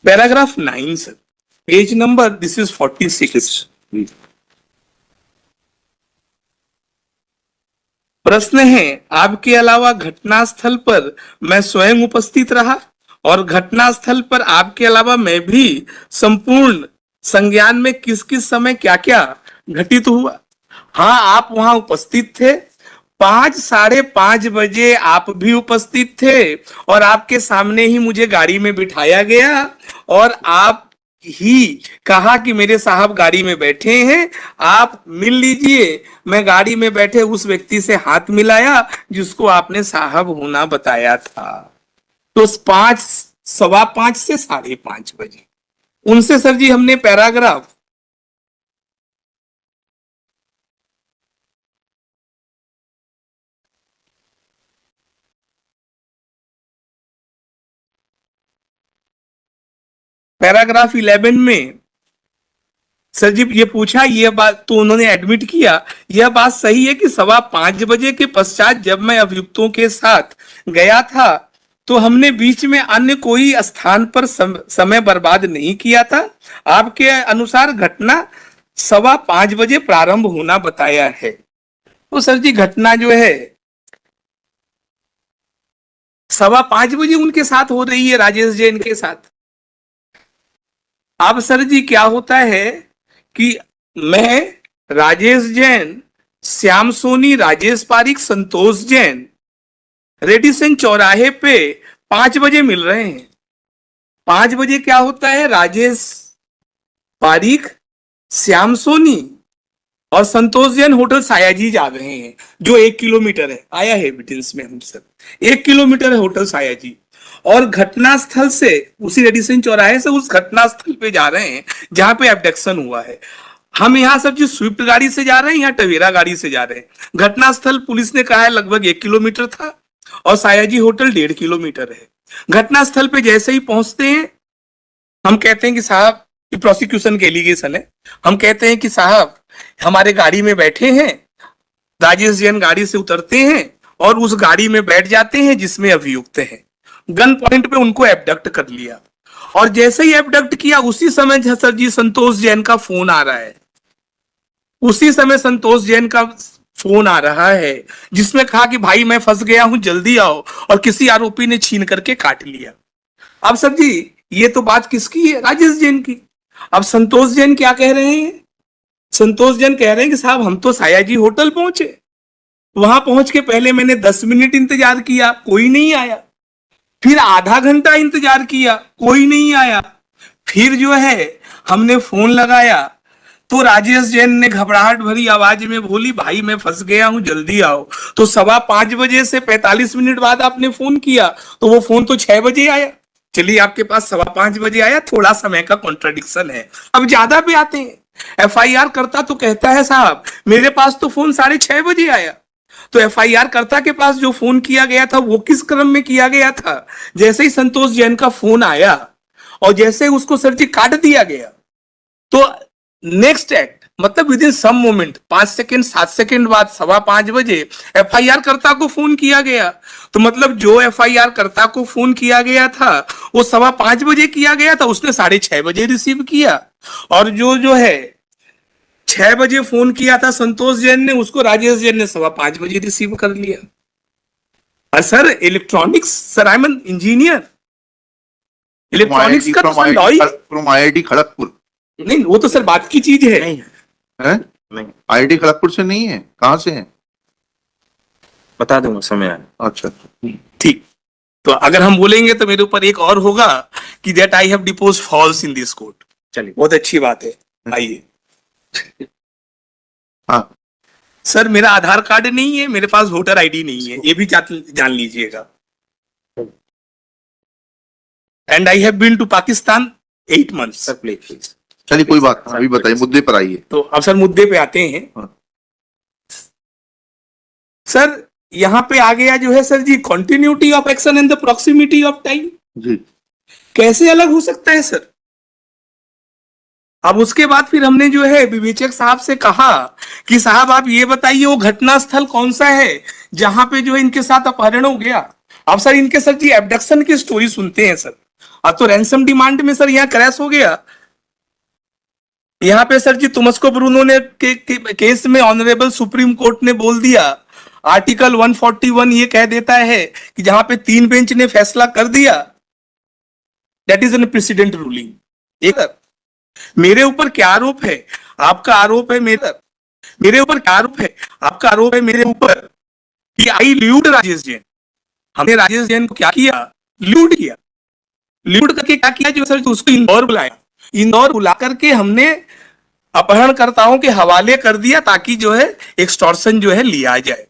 Paragraph 9 sir, page number this is 46। प्रश्न है, आपके अलावा घटनास्थल पर मैं स्वयं उपस्थित रहा और घटनास्थल पर आपके अलावा मैं भी संपूर्ण संज्ञान में किस किस समय क्या क्या घटित हुआ। हाँ, आप वहां उपस्थित थे। 5, 5:30 बजे आप भी उपस्थित थे और आपके सामने ही मुझे गाड़ी में बिठाया गया और आप ही कहा कि मेरे साहब गाड़ी में बैठे हैं, आप मिल लीजिए। मैं गाड़ी में बैठे उस व्यक्ति से हाथ मिलाया जिसको आपने साहब होना बताया था। तो 5, 5:15 से 5:30 बजे उनसे सर जी हमने पैराग्राफ पैराग्राफ 11 में सर जी ये पूछा, ये बात तो उन्होंने एडमिट किया, यह बात सही है कि 5:15 बजे के पश्चात जब मैं अभियुक्तों के साथ गया था तो हमने बीच में अन्य कोई स्थान पर समय बर्बाद नहीं किया था। आपके अनुसार घटना 5:15 बजे प्रारंभ होना बताया है। तो सर जी घटना जो है 5:15 बजे उनके साथ हो रही है, राजेश जैन के साथ। अब सर जी क्या होता है कि मैं, राजेश जैन, श्याम सोनी, राजेश पारिक, संतोष जैन रेडिसन चौराहे पे 5 बजे मिल रहे हैं। 5 बजे क्या होता है, राजेश पारिक, श्याम सोनी और संतोष जैन होटल सायाजी जा रहे हैं जो 1 किलोमीटर है, आया है एविडेंस में हम सब, 1 किलोमीटर है होटल सायाजी। और घटनास्थल से उसी रेडिसन चौराहे से उस घटनास्थल पे जा रहे हैं जहां पे एब्डक्शन हुआ है। हम यहाँ सब जो स्विफ्ट गाड़ी से जा रहे हैं या टवेरा गाड़ी से जा रहे हैं। घटनास्थल पुलिस ने कहा है लगभग 1 किलोमीटर था और सायाजी होटल 1.5 किलोमीटर है। घटनास्थल पे जैसे ही पहुंचते हैं हम कहते हैं कि साहब, ये प्रोसिक्यूशन के एलिगेशन है, हम कहते हैं कि साहब हमारे गाड़ी में बैठे हैं। राजेश जैन गाड़ी से उतरते हैं और उस गाड़ी में बैठ जाते हैं जिसमें अभियुक्त हैं। गन पॉइंट पे उनको एबडक्ट कर लिया और जैसे ही एबडक्ट किया उसी समय सर जी संतोष जैन का फोन आ रहा है। उसी समय संतोष जैन का फोन आ रहा है जिसमें कहा कि भाई मैं फंस गया हूं, जल्दी आओ, और किसी आरोपी ने छीन करके काट लिया। अब सर जी ये तो बात किसकी है, राजेश जैन की। अब संतोष जैन क्या कह रहे हैं, संतोष जैन कह रहे हैं कि साहब हम तो सायाजी होटल पहुंचे, वहां पहुंच के पहले मैंने 10 मिनट इंतजार किया, कोई नहीं आया। फिर आधा घंटा इंतजार किया, कोई नहीं आया। फिर जो है हमने फोन लगाया तो राजेश जैन ने घबराहट भरी आवाज में बोली, भाई मैं फंस गया हूं, जल्दी आओ। तो 5:15 बजे से 45 मिनट बाद आपने फोन किया तो वो फोन तो 6 बजे आया। चलिए आपके पास 5:15 बजे आया, थोड़ा समय का कॉन्ट्रडिक्शन है। अब ज्यादा भी आते हैं। एफआईआर करता तो कहता है साहब मेरे पास तो फोन 6:30 बजे आया। तो एफआईआर कर्ता के पास जो फोन किया गया था वो किस क्रम में किया गया था, जैसे ही संतोष जैन का फोन आया और जैसे ही उसको सर जी काट दिया गया तो नेक्स्ट एक्ट मतलब within some moment 5 second 7 second बाद 5:15 बजे एफआईआर कर्ता को फोन किया गया। तो मतलब जो एफआईआर कर्ता को फोन किया गया था वो 5:15 बजे किया गया था, उसने 6:30 बजे रिसीव किया। और जो है 6 बजे फोन किया था संतोष जैन ने, उसको राजेश जैन ने 5:15 बजे रिसीव कर लिया। Sir electronics, sir I am an engineer, electronics का तो sir law from IIT Kharagpur. नहीं, वो तो सर बात की चीज है। नहीं, आईआईटी खड़गपुर से नहीं है, कहाँ से है बता दूंगा समय आए। अच्छा ठीक, तो अगर हम बोलेंगे तो मेरे ऊपर एक और होगा कि that I have depots falls in this court. चलिए बहुत अच्छी बात है, आइए। हाँ सर मेरा आधार कार्ड नहीं है, मेरे पास वोटर आईडी नहीं है, ये भी जान लीजिएगा। And I have been to Pakistan 8 months। Sir please चलिए कोई बात नहीं, अभी बताइए, मुद्दे पर आइए। तो अब सर मुद्दे पे आते हैं। हाँ। सर यहाँ पे आ गया जो है sir ji continuity of action and the proximity of time. जी कैसे अलग हो सकता है सर। अब उसके बाद फिर हमने जो है विवेचक साहब से कहा कि साहब आप ये बताइए वो घटनास्थल कौन सा है जहां पे जो है इनके साथ अपहरण हो गया। अब सर इनके सर जी एब्डक्शन की स्टोरी सुनते हैं सर। अब तो रैंसम डिमांड में सर यहाँ क्रैश हो गया। यहाँ पे सर जी तुमस्को ब्रूनो ने केस में ऑनरेबल सुप्रीम कोर्ट ने बोल दिया, आर्टिकल 141 ये कह देता है कि जहां पे 3 बेंच ने फैसला कर दिया, that is an president ruling. एक मेरे ऊपर क्या आरोप है, आपका आरोप है मेरे ऊपर क्या आरोप है, आपका आरोप है मेरे ऊपर कि आई ल्यूड राजेश जैन। हमने राजेश जैन को क्या किया, ल्यूड किया। ल्यूड करके क्या किया, जो सर उसको इंदौर बुलाया, इंदौर बुला करके हमने अपहरणकर्ताओं के हवाले कर दिया ताकि जो है एक्सटॉर्शन जो है लिया जाए।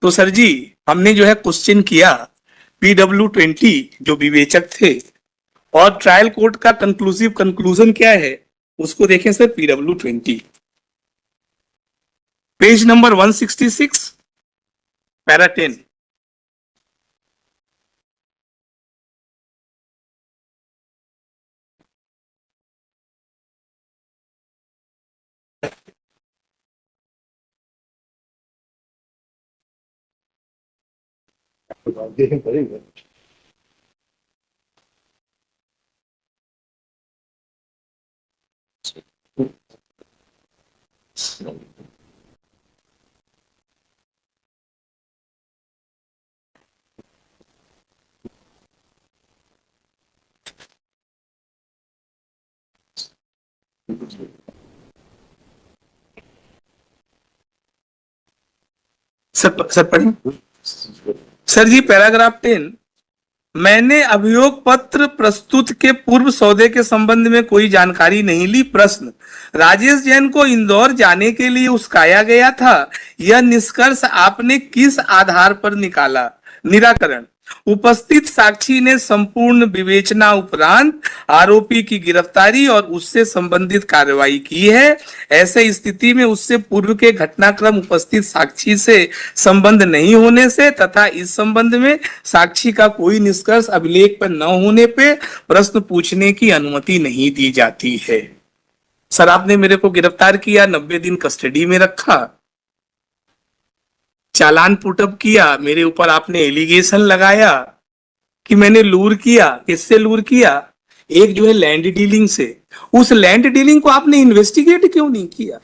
तो सर जी हमने जो है क्वेश्चन किया PW20 जो विवेचक थे, और ट्रायल कोर्ट का कंक्लूजन क्या है उसको देखें sir. PW20 page number 166 para 10। Sir पढ़ें सर जी। पैराग्राफ 10, मैंने अभियोग पत्र प्रस्तुत के पूर्व सौदे के संबंध में कोई जानकारी नहीं ली। प्रश्न, राजेश जैन को इंदौर जाने के लिए उस्काया गया था, यह निष्कर्ष आपने किस आधार पर निकाला? निराकरण, उपस्थित साक्षी ने संपूर्ण विवेचना उपरांत आरोपी की गिरफ्तारी और उससे संबंधित कार्रवाई की है। ऐसे स्थिति में उससे पूर्व के घटनाक्रम उपस्थित साक्षी से संबंध नहीं होने से तथा इस संबंध में साक्षी का कोई निष्कर्ष अभिलेख पर न होने पे प्रश्न पूछने की अनुमति नहीं दी जाती है। सर आपने मेरे को गिरफ्तार किया, 90 दिन कस्टडी में रखा, चालान पुटअप किया, मेरे ऊपर आपने एलिगेशन लगाया कि मैंने लूर किया। किससे लूर किया? एक जो है लैंड डीलिंग से। उस लैंड डीलिंग को आपने इन्वेस्टिगेट क्यों नहीं किया?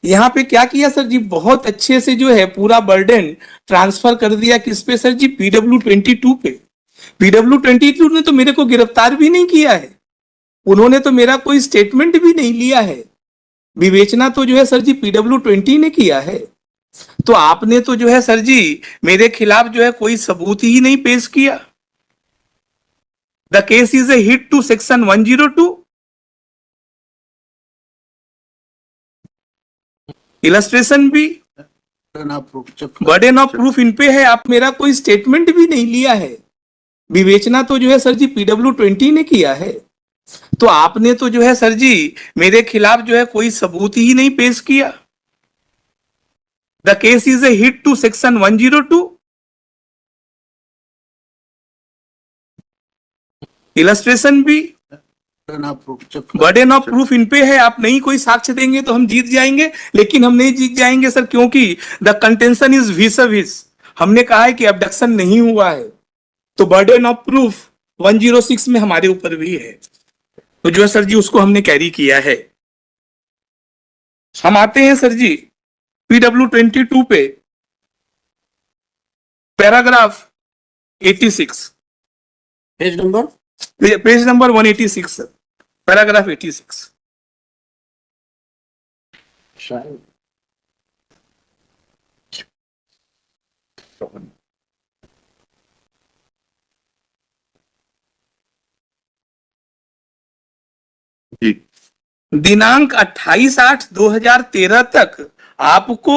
यहाँ पे क्या किया सर जी, बहुत अच्छे से जो है पूरा बर्डन ट्रांसफर कर दिया किस पे सर जी? PW22 पे। PW22 ने तो मेरे को गिरफ्तार भी नहीं किया है, उन्होंने तो मेरा कोई स्टेटमेंट भी नहीं लिया है। विवेचना तो जो है सर जी PW20 ने किया है। तो आपने तो जो है सर जी मेरे खिलाफ जो है कोई सबूत ही नहीं पेश किया। The case is a hit to section 102। Illustration भी, बर्डन ऑफ प्रूफ इन पे है, आप मेरा कोई स्टेटमेंट भी नहीं लिया है। विवेचना तो जो है सर जी PW20 ने किया है। तो आपने तो जो है सर जी मेरे खिलाफ जो है कोई सबूत ही नहीं पेश किया। The case is a hit to section 102। Illustration भी, बर्डन ऑफ प्रूफ इन पे है, आप नहीं कोई साक्ष्य देंगे तो हम जीत जाएंगे, लेकिन हम नहीं जीत जाएंगे सर, क्योंकि द कंटेंशन इज vis-a-vis। हमने कहा है कि अबडक्शन नहीं हुआ है, तो बर्डन ऑफ प्रूफ 106 में हमारे ऊपर भी है, तो जो है सर जी उसको हमने कैरी किया है। हम आते हैं सर जी PW22 पे, paragraph 86, page number 186 sir, paragraph 86। जी। दिनांक 28/8/2013 तक आपको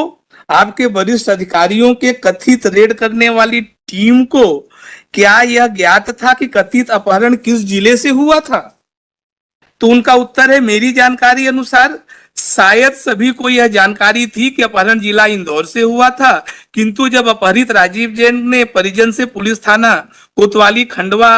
आपके वरिष्ठ अधिकारियों के कथित रेड करने वाली टीम को क्या यह ज्ञात था कि कथित अपहरण किस जिले से हुआ था? तो उनका उत्तर है, मेरी जानकारी अनुसार शायद सभी को यह जानकारी थी कि अपहरण जिला इंदौर से हुआ था, किंतु जब अपहरित राजीव जैन ने परिजन से पुलिस थाना कोतवाली खंडवा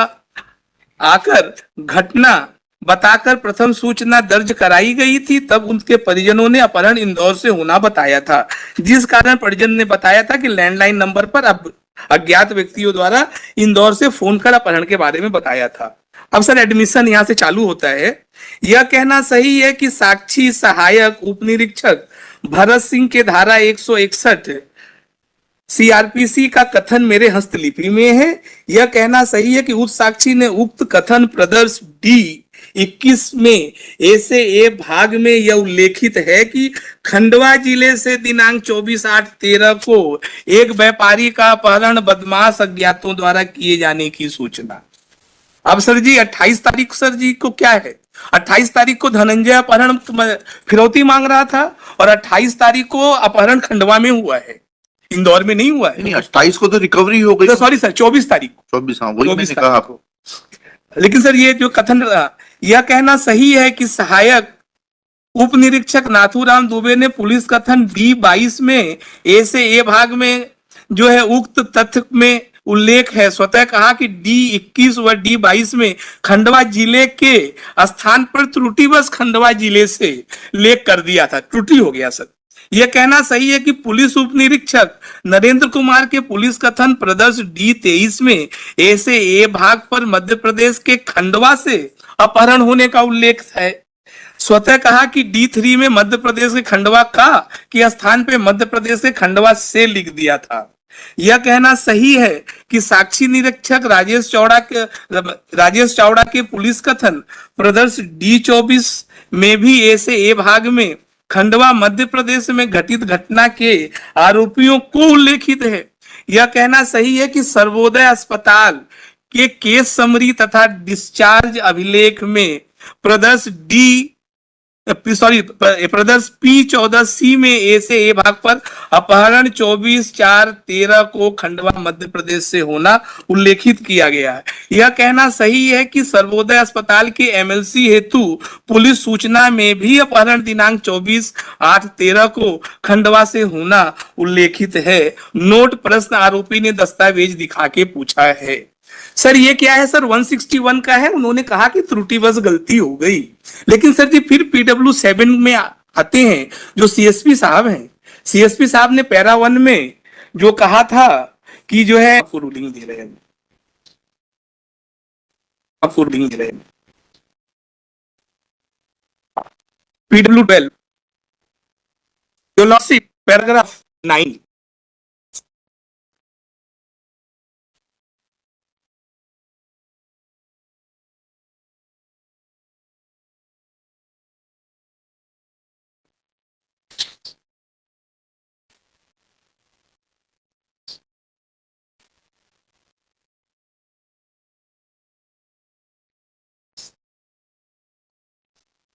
आकर घटना बताकर प्रथम सूचना दर्ज कराई गई थी, तब उनके परिजनों ने अपहरण इंदौर से होना बताया था, जिस कारण परिजन ने बताया था कि लैंडलाइन नंबर पर अब अज्ञात व्यक्तियों द्वारा इंदौर से फोन कर अपहरण के बारे में बताया था। अब सर एडमिशन यहां से चालू होता है। यह कहना सही है कि साक्षी सहायक उप निरीक्षक भरत सिंह के धारा 161 सीआरपीसी का कथन मेरे हस्तलिपि में है। यह कहना सही है कि उक्त साक्षी ने उक्त कथन प्रदर्श डी 21 में ए से ए भाग में यह उल्लेखित है कि खंडवा जिले से दिनांक 24/8/13 को एक व्यापारी का अपहरण बदमाश अज्ञातों द्वारा किए जाने की सूचना। अब सर जी 28 तारीख सर जी को क्या है, 28 तारीख को धनंजय अपहरण फिरौती मांग रहा था और 28 तारीख को अपहरण खंडवा में हुआ है, इंदौर में नहीं हुआ है। नहीं 28 को तो रिकवरी हो गई। सॉरी सर 24 तारीख को। 24 हाँ वही 24 मैंने कहा आपको। लेकिन सर ये जो कथन यह कहना सही है कि सहायक उप निरीक्षक नाथूराम दुबे ने पुलिस कथन D22 में ए से ए भाग में जो है उक्त तथ्य में उल्लेख है स्वतः कहा कि D21 व D22 में खंडवा जिले के स्थान पर त्रुटिवश खंडवा जिले से लेख कर दिया था, त्रुटि हो गया सर। यह कहना सही है कि पुलिस उप निरीक्षक नरेंद्र कुमार के पुलिस कथन प्रदर्श D23 में ए से ए भाग पर मध्य प्रदेश के खंडवा से अपहरण होने का उल्लेख है। स्वतः कहा कि D3 में मध्य प्रदेश के खंडवा का के स्थान पे मध्य प्रदेश के खंडवा से लिख दिया था। यह कहना सही है कि साक्षी निरीक्षक राजेश चावड़ा के पुलिस कथन प्रदर्श D24 में भी ए से ए भाग में खंडवा मध्य प्रदेश में घटित घटना के आरोपियों को उल्लेखित है। यह कहना सही है कि सर्वोदय अस्पताल के केस समरी तथा डिस्चार्ज अभिलेख में प्रदर्श प्रदर्श P14C में ए से ए भाग पर अपहरण 24/4/13 को खंडवा मध्य प्रदेश से होना उल्लेखित किया गया है। यह कहना सही है कि सर्वोदय अस्पताल के MLC हेतु पुलिस सूचना में भी अपहरण दिनांक 24/8/13 को खंडवा से होना उल्लेखित है। नोट प्रश्न आरोपी ने दस्तावेज दिखा के पूछा है। सर ये क्या है सर 161 का है, उन्होंने कहा कि त्रुटिवश गलती हो गई। लेकिन सर जी फिर PW7 में आते हैं जो CSP साहब हैं, CSP साहब ने पैरा 1 में जो कहा था कि जो है आपको रूलिंग दे रहे हैं, आपको रूलिंग दे रहे हैं PW12 पैराग्राफ 9